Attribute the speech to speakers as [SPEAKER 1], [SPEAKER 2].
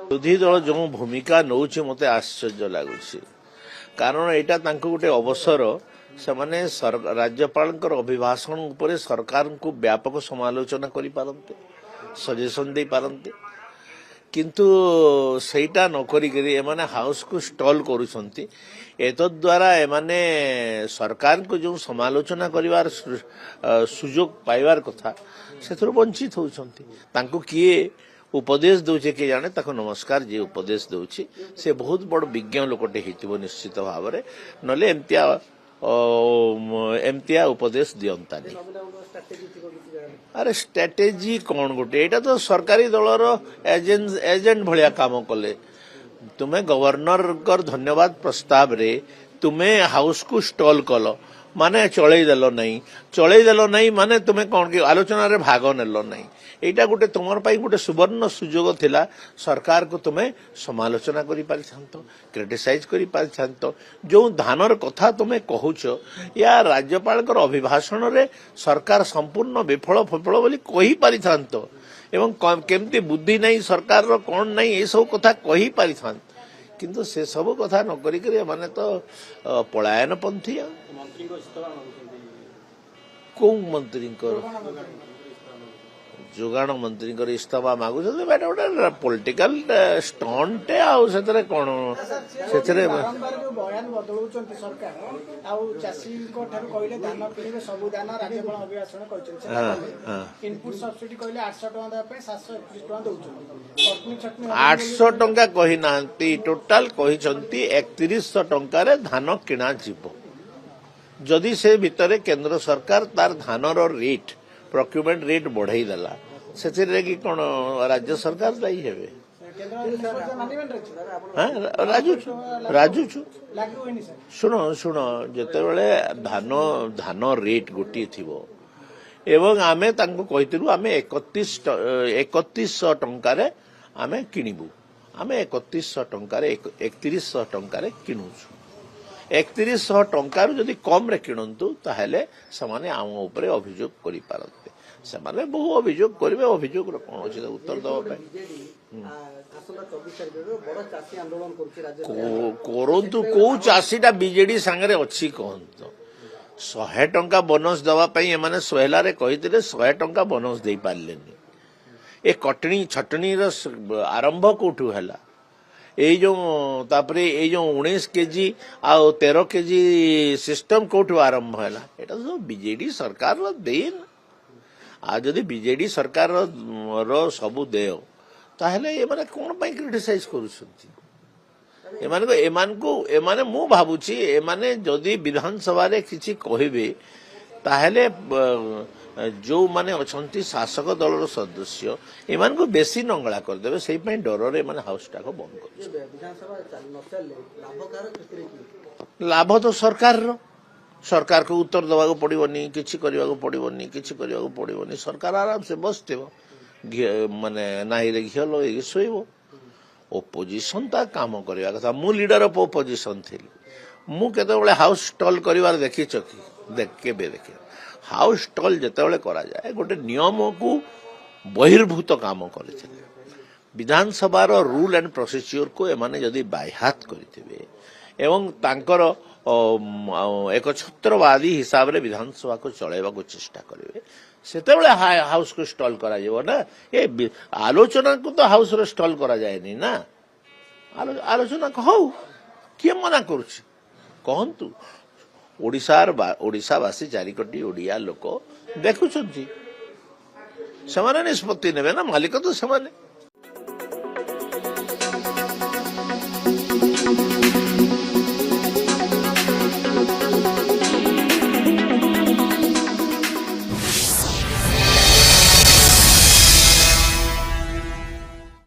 [SPEAKER 1] ବିରୋଧୀ ଦଳ ଯେଉଁ ଭୂମିକା ନେଉଛି ମୋତେ ଆଶ୍ଚର୍ଯ୍ୟ ଲାଗୁଛି, କାରଣ ଏଇଟା ତାଙ୍କୁ ଗୋଟେ ଅବସର। ସେମାନେ ରାଜ୍ୟପାଳଙ୍କର ଅଭିଭାଷଣ ଉପରେ ସରକାରଙ୍କୁ ବ୍ୟାପକ ସମାଲୋଚନା କରିପାରନ୍ତି, ସଜେସନ ଦେଇପାରନ୍ତି, କିନ୍ତୁ ସେଇଟା ନ କରିକିରି ଏମାନେ ହାଉସକୁ ଷ୍ଟଲ୍ କରୁଛନ୍ତି। ଏତଦ୍ୱାରା ଏମାନେ ସରକାରଙ୍କୁ ଯେଉଁ ସମାଲୋଚନା କରିବାର ସୁଯୋଗ ପାଇବାର କଥା ସେଥିରୁ ବଞ୍ଚିତ ହେଉଛନ୍ତି। ତାଙ୍କୁ କିଏ ଉପଦେଶ ଦଉଛି କିଏ ଜାଣେ, ତାକୁ ନମସ୍କାର। ଯିଏ ଉପଦେଶ ଦଉଛି ସେ ବହୁତ ବଡ଼ ବିଜ୍ଞ ଲୋକଟେ ହେଇଥିବ ନିଶ୍ଚିତ ଭାବରେ, ନହେଲେ ଏମିତିଆ ଉପଦେଶ ଦିଅନ୍ତାନି। ଆରେ ଷ୍ଟ୍ରାଟେଜି କ'ଣ ଗୋଟେ, ଏଇଟା ତ ସରକାରୀ ଦଳର ଏଜେଣ୍ଟ ଭଳିଆ କାମ କଲେ। ତୁମେ ଗଭର୍ଣ୍ଣରଙ୍କର ଧନ୍ୟବାଦ ପ୍ରସ୍ତାବରେ ତୁମେ ହାଉସକୁ ଷ୍ଟଲ୍ କଲ, ମାନେ ଚଳେଇଦେଲ ନାହିଁ ମାନେ ତୁମେ କ'ଣ କି ଆଲୋଚନାରେ ଭାଗ ନେଲ ନାହିଁ। ଏଇଟା ଗୋଟେ ତୁମର ପାଇଁ ଗୋଟେ ସୁବର୍ଣ୍ଣ ସୁଯୋଗ ଥିଲା। ସରକାରକୁ ତୁମେ ସମାଲୋଚନା କରିପାରିଥାନ୍ତ, କ୍ରିଟିସାଇଜ କରିପାରିଥାନ୍ତ। ଯେଉଁ ଧାନର କଥା ତୁମେ କହୁଛ, ୟା ରାଜ୍ୟପାଳଙ୍କର ଅଭିଭାଷଣରେ ସରକାର ସମ୍ପୂର୍ଣ୍ଣ ବିଫଳ ବୋଲି କହିପାରିଥାନ୍ତ ଏବଂ କେମିତି ବୁଦ୍ଧି ନାହିଁ ସରକାରର କ'ଣ ନାହିଁ ଏସବୁ କଥା କହିପାରିଥାନ୍ତ। କିନ୍ତୁ ସେସବୁ କଥା ନ କରିକି ଏମାନେ ତ ପଳାୟନ ପନ୍ଥୀ। କୋଉ ମନ୍ତ୍ରୀଙ୍କର? ଯୋଗାଣ ମନ୍ତ୍ରୀଙ୍କର ଇସ୍ତଫା ମାଗୁଛନ୍ତି। ଏଇଟା ଗୋଟେ ପଲିଟିକାଲ ଷ୍ଟଣ୍ଟ। ଆଉ ସେଥିରେ କ'ଣ, ସେଥିରେ $800 କହିନାହାନ୍ତି, ଟୋଟାଲ କହିଛନ୍ତି 3100 ଟଙ୍କାରେ ଧାନ କିଣା ଯିବ। ଯଦି ସେ ଭିତରେ କେନ୍ଦ୍ର ସରକାର ତାର ଧାନର ରେଟ୍ ପ୍ରକ୍ୟୁରମେଣ୍ଟ ରେଟ୍ ବଢେଇ ଦେଲା, ସେଥିରେ କି କ'ଣ ରାଜ୍ୟ ସରକାର ଦାୟୀ ହେବେ? ରାଜୁଛୁ ଶୁଣ, ଯେତେବେଳେ ଧାନ ରେଟ୍ ଗୋଟିଏ ଥିବ ଏବଂ ଆମେ ତାଙ୍କୁ କହିଥିଲୁ ଆମେ 3100 ଟଙ୍କାରେ ଆମେ କିଣିବୁ, ଆମେ 3100 ଟଙ୍କାରେ 3100 ଟଙ୍କାରେ କିଣୁଛୁ। 3100 ଟଙ୍କାରୁ ଯଦି କମ୍ରେ କିଣନ୍ତୁ ତାହେଲେ ସେମାନେ ଆମ ଉପରେ ଅଭିଯୋଗ କରିପାରନ୍ତି। ସେମାନେ ବହୁ ଅଭିଯୋଗ କରିବେ, ଅଭିଯୋଗର କ'ଣ ଅଛି ଉତ୍ତର ଦେବା ପାଇଁ? କରନ୍ତୁ, କୋଉ ଚାଷୀଟା ବିଜେଡି ସାଙ୍ଗରେ ଅଛି କହନ୍ତୁ? 100 ଟଙ୍କା ବୋନସ ଦେବା ପାଇଁ ଏମାନେ ସୋହେଲାରେ କହିଥିଲେ, 100 ଟଙ୍କା ବୋନସ ଦେଇପାରିଲେନି। ଏ କଟଣୀ ଛଟଣୀର ଆରମ୍ଭ କୋଉଠୁ ହେଲା? ତାପରେ ଏଇ ଯୋଉ 19 କେଜି ଆଉ 13 କେଜି ସିଷ୍ଟମ କୋଉଠୁ ଆରମ୍ଭ ହେଲା? ଏଇଟା ସବୁ ବିଜେଡି ସରକାରର ଦେନ। ଆଉ ଯଦି ବିଜେଡି ସରକାରର ସବୁ ଦେୟ, ତାହେଲେ ଏମାନେ କ'ଣ ପାଇଁ କ୍ରିଟିସାଇଜ କରୁଛନ୍ତି? ଏମାନେ ମୁଁ ଭାବୁଛି ଏମାନେ ଯଦି ବିଧାନସଭାରେ କିଛି କହିବେ ତାହେଲେ ଯେଉଁମାନେ ଅଛନ୍ତି ଶାସକ ଦଳର ସଦସ୍ୟ ଏମାନଙ୍କୁ ବେଶୀ ନଙ୍ଗଳା କରିଦେବେ। ସେଇପାଇଁ ଡରରେ ଏମାନେ ହାଉସଟାକୁ ବନ୍ଦ କରୁଛନ୍ତି। ଲାଭ ତ ସରକାରକୁ ଉତ୍ତର ଦେବାକୁ ପଡିବନି, କିଛି କରିବାକୁ ପଡିବନି। ସରକାର ଆରାମସେ ବସିଥିବ, ମାନେ ନାହିଁରେ ଘିଅ ଲଗେଇକି ଶୋଇବ। ଓପୋଜିସନ ତା କାମ କରିବା କଥା। ମୁଁ ଲିଡର ଅଫ୍ ଓପୋଜିସନ ଥିଲି। ମୁଁ କେତେବେଳେ ହାଉସ ଷ୍ଟଲ୍ କରିବାର ଦେଖିଛ କି? କେବେ ଦେଖେ? ହାଉସ ଷ୍ଟଲ୍ ଯେତେବେଳେ କରାଯାଏ ଗୋଟେ ନିୟମକୁ ବହିର୍ଭୂତ କାମ କରିଥିଲେ। ବିଧାନସଭାର ରୁଲ ଆଣ୍ଡ ପ୍ରୋସିଜିଓରକୁ ଏମାନେ ଯଦି ବାହ୍ୟାତ କରିଥିବେ ଏବଂ ତାଙ୍କର ଏକଛତ୍ରବାଦୀ ହିସାବରେ ବିଧାନସଭାକୁ ଚଳାଇବାକୁ ଚେଷ୍ଟା କରିବେ, ସେତେବେଳେ ହାଉସକୁ ଷ୍ଟଲ୍ କରାଯିବ ନା। ଏ ଆଲୋଚନାକୁ ତ ହାଉସରେ ଷ୍ଟଲ୍ କରାଯାଏନି ନା। ଆଲୋଚନା ହଉ, କିଏ ମନା କରୁଛି? କହନ୍ତୁ। ଓଡ଼ିଶାବାସୀ 4 କୋଟି ଓଡ଼ିଆ ଲୋକ ଦେଖୁଛନ୍ତି, ସେମାନେ ନିଷ୍ପତ୍ତି ନେବେ ନା, ମାଲିକ ତ ସେମାନେ।